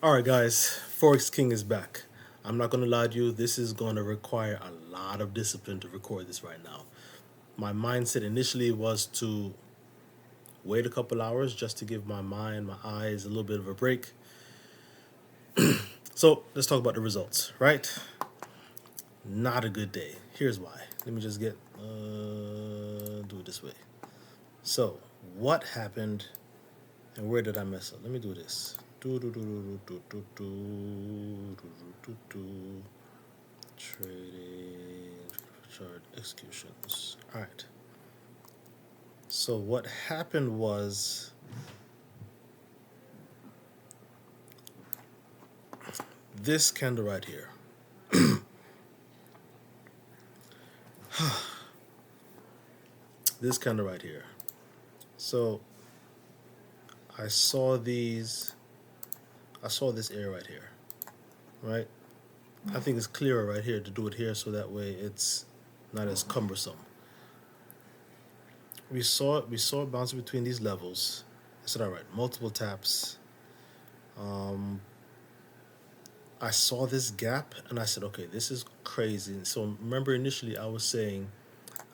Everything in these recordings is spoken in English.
Alright guys, Forex King is back. I'm not going to lie to you, this is going to require a lot of discipline to record this right now. My mindset initially was to wait a couple hours just to give my mind, my eyes a little bit of a break. So let's talk about the results, right? Not a good day. Here's why. Let me just do it this way. So, what happened and where did I mess up? Let me do this. Trading chart executions. All right. So what happened was this candle right here. This candle right here. So I saw this area right here, right? I think it's clearer right here to do it here so that way it's not as cumbersome. We saw it bouncing between these levels. I said, all right, multiple taps. I saw this gap and I said, okay, this is crazy. So remember initially I was saying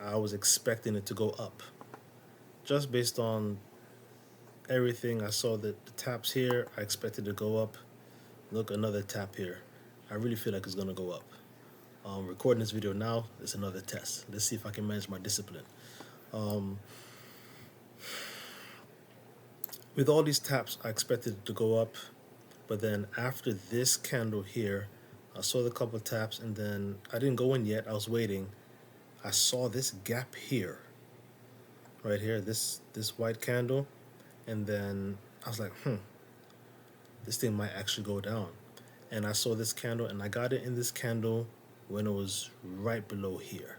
I was expecting it to go up. Just based on everything, I saw that the taps here, I expected to go up. Look, another tap here. I really feel like it's gonna go up. Recording this video now is another test. Let's see if I can manage my discipline. With all these taps, I expected it to go up, but then after this candle here, I saw the couple taps and then I didn't go in yet, I was waiting. I saw this gap here, right here, this white candle, and then I was like, this thing might actually go down. And I saw this candle and I got it in this candle when it was right below here.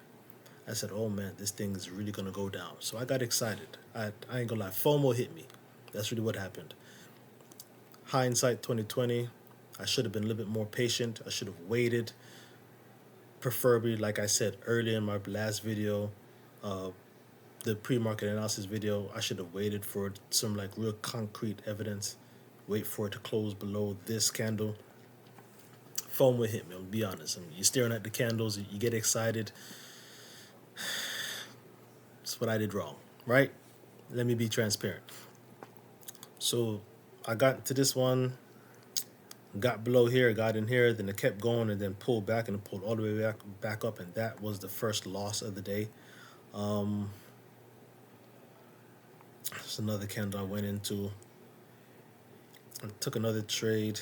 I said, oh man, this thing is really gonna go down. So I got excited. I ain't gonna lie, FOMO hit me. That's really what happened. Hindsight 2020, I should have been a little bit more patient. I should have waited. Preferably, like I said earlier in my last video, the pre-market analysis video, I should have waited for some like real concrete evidence. Wait for it to close below this candle. FOMO hit me, I'll be honest. You're staring at the candles, you get excited. That's what I did wrong, right? Let me be transparent. So I got to this one, got below here, got in here, then it kept going and then pulled back and it pulled all the way back up, and that was the first loss of the day. There's another candle I went into. I took another trade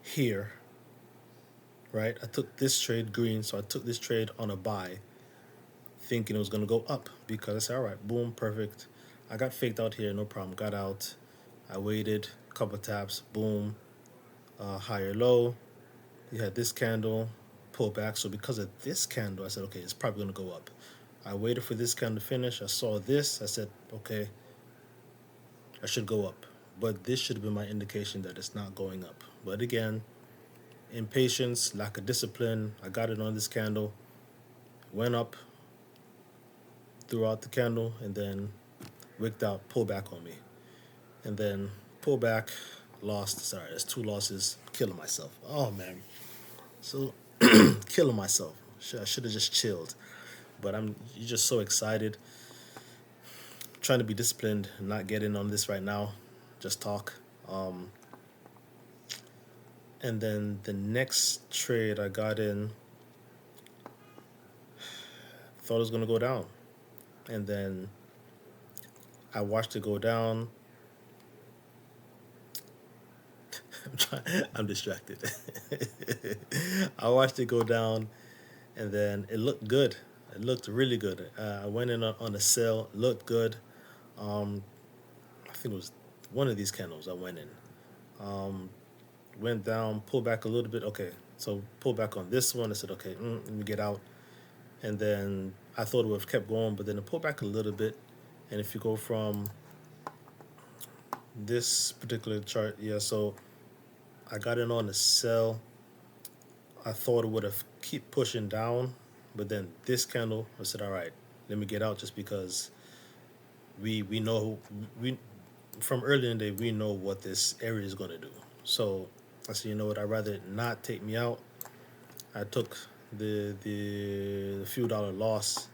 here, right? I took this trade green, so I took this trade on a buy, thinking it was gonna go up because I said, all right, boom, perfect. I got faked out here, no problem. Got out. I waited, a couple taps, boom, higher low. You had this candle, pull back. So because of this candle, I said, okay, it's probably gonna go up. I waited for this candle to finish. I saw this. I said, okay, I should go up. But this should have been my indication that it's not going up. But again, impatience, lack of discipline. I got it on this candle, went up throughout the candle, and then wicked out, pull back on me. And then pull back, lost. Sorry, that's 2 losses. Killing myself. Oh man. So killing myself. I should have just chilled. But you're just so excited. Trying to be disciplined, not get in on this right now. Just talk. And then the next trade I got in, thought it was gonna go down. And then I watched it go down. I'm distracted. I watched it go down, and then it looked good. It looked really good. I went in on a sell. Looked good. I think it was one of these candles I went in. Went down, pulled back a little bit. Okay, so pulled back on this one. I said, okay, let me get out. And then I thought it would have kept going, but then it pulled back a little bit. And if you go from this particular chart, yeah, so I got in on a sell. I thought it would have keep pushing down, but then this candle, I said, all right, let me get out just because we know from early in the day, we know what this area is going to do. So I said, you know what? I'd rather it not take me out. I took the few dollar loss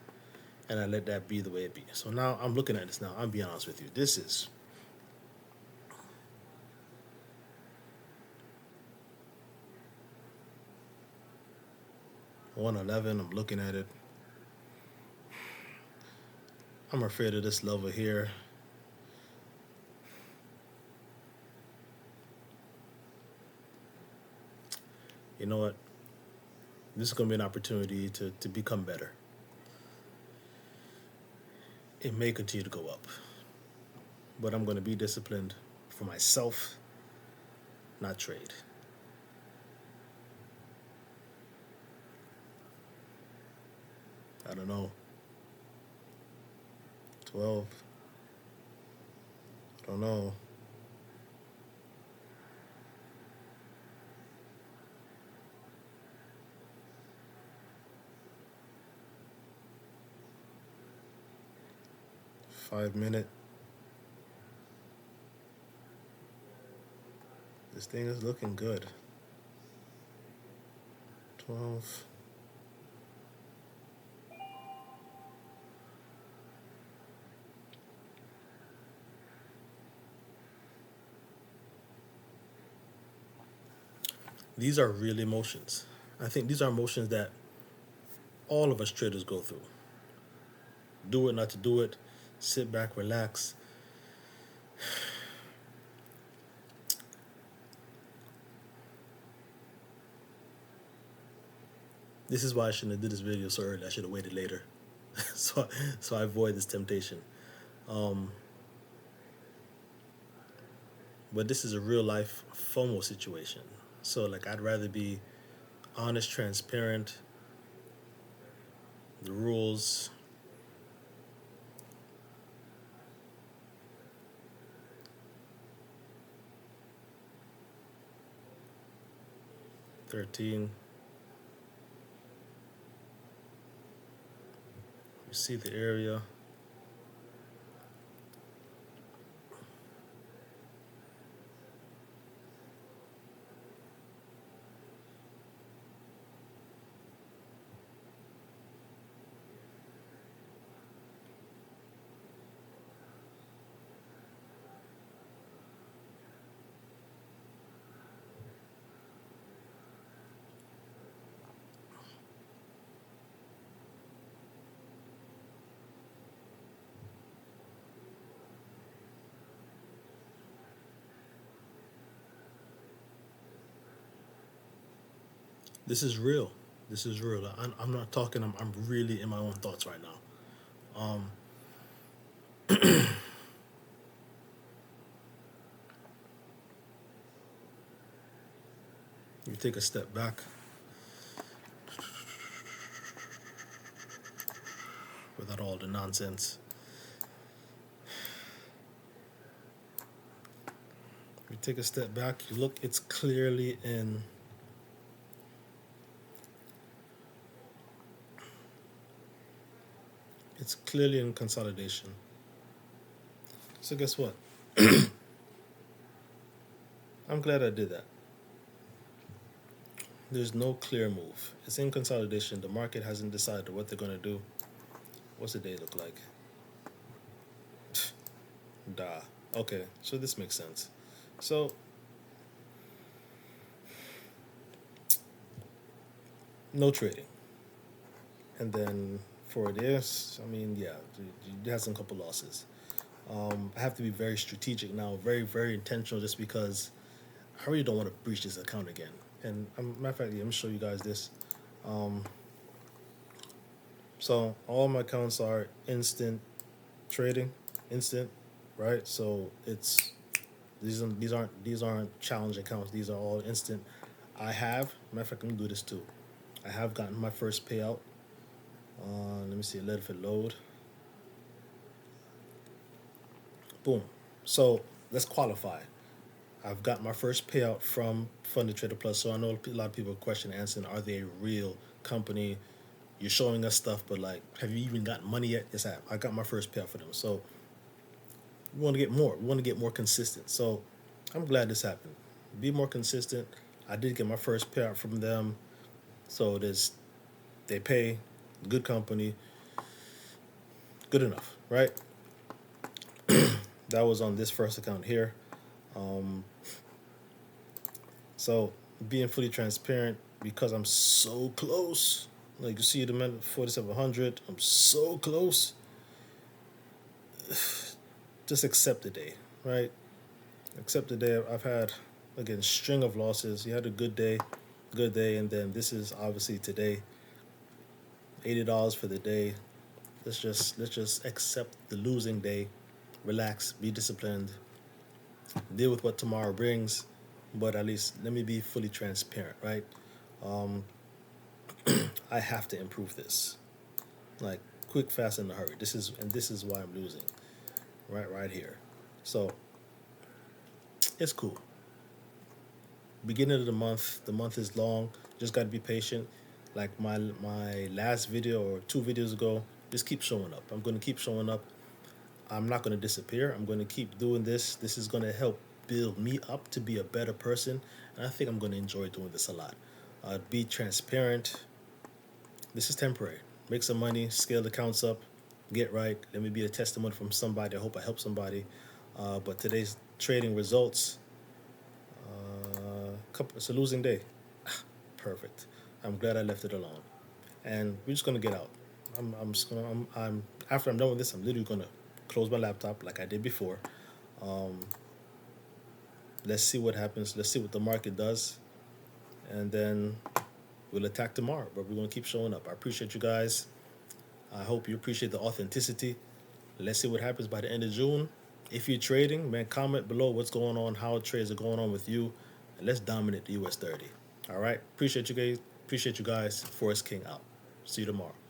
and I let that be the way it be. So now I'm looking at this now. I'm being honest with you. This is 111. I'm looking at it. I'm afraid of this level here. You know what? This is going to be an opportunity to become better. It may continue to go up, but I'm going to be disciplined for myself, not trade. I don't know. 12. I don't know. Five-minute. This thing is looking good. 12. These are real emotions. I think these are emotions that all of us traders go through. Do it, not to do it. Sit back, relax. This is why I shouldn't have did this video so early. I should have waited later, so I avoid this temptation. But this is a real life FOMO situation. So like I'd rather be honest, transparent. The rules. $13. You see the area. This is real. This is real. I'm not talking. I'm really in my own thoughts right now. You take a step back without all the nonsense. You take a step back. You look. It's clearly in. It's clearly in consolidation. So guess what? I'm glad I did that. There's no clear move. It's in consolidation. The market hasn't decided what they're going to do. What's the day look like? Duh. Okay, so this makes sense. So, no trading. And then for this, I mean, yeah, you had some couple losses. I have to be very strategic now, very, very intentional, just because I really don't want to breach this account again. And matter of fact, let me show you guys this. So all my accounts are instant trading, instant, right? So it's these aren't challenge accounts. These are all instant. Matter of fact, let me do this too. I have gotten my first payout. Let me see, let it load. Boom. So let's qualify. I've got my first payout from Funded Trader Plus. So I know a lot of people question answering, are they a real company? You're showing us stuff, but like, have you even gotten money yet? Yes, I have. I got my first payout for them. So We want to get more. We want to get more consistent. So I'm glad this happened. Be more consistent. I did get my first payout from them. So they pay, good company, good enough, right? That was on this first account here. Um, so being fully transparent because I'm so close. Like you see the amount 4,700. I'm so close. Just accept the day, right? Accept the day. I've had again string of losses. You had a good day, and then this is obviously today. $80 for the day. Let's just accept the losing day. Relax, be disciplined, deal with what tomorrow brings. But at least let me be fully transparent, right? Um, I have to improve this, like quick, fast, in a hurry. This is why I'm losing, right here. So it's cool. Beginning of the month is long. Just got to be patient. Like my last video or two videos ago, just keep showing up. I'm going to keep showing up. I'm not going to disappear. I'm going to keep doing this. This is going to help build me up to be a better person, and I think I'm going to enjoy doing this a lot. Be transparent. This is temporary. Make some money, scale the accounts up, get right. Let me be a testimony from somebody. I hope I help somebody. But today's trading results, it's a losing day. Perfect. I'm glad I left it alone. And we're just gonna get out. I'm just gonna I'm after I'm done with this, I'm literally gonna close my laptop like I did before. Um, let's see what happens. Let's see what the market does, and then we'll attack tomorrow. But we're gonna keep showing up. I appreciate you guys. I hope you appreciate the authenticity. Let's see what happens by the end of June. If you're trading, man, comment below what's going on, how trades are going on with you, and let's dominate the US 30. All right. Appreciate you guys. Appreciate you guys. Forest King out. See you tomorrow.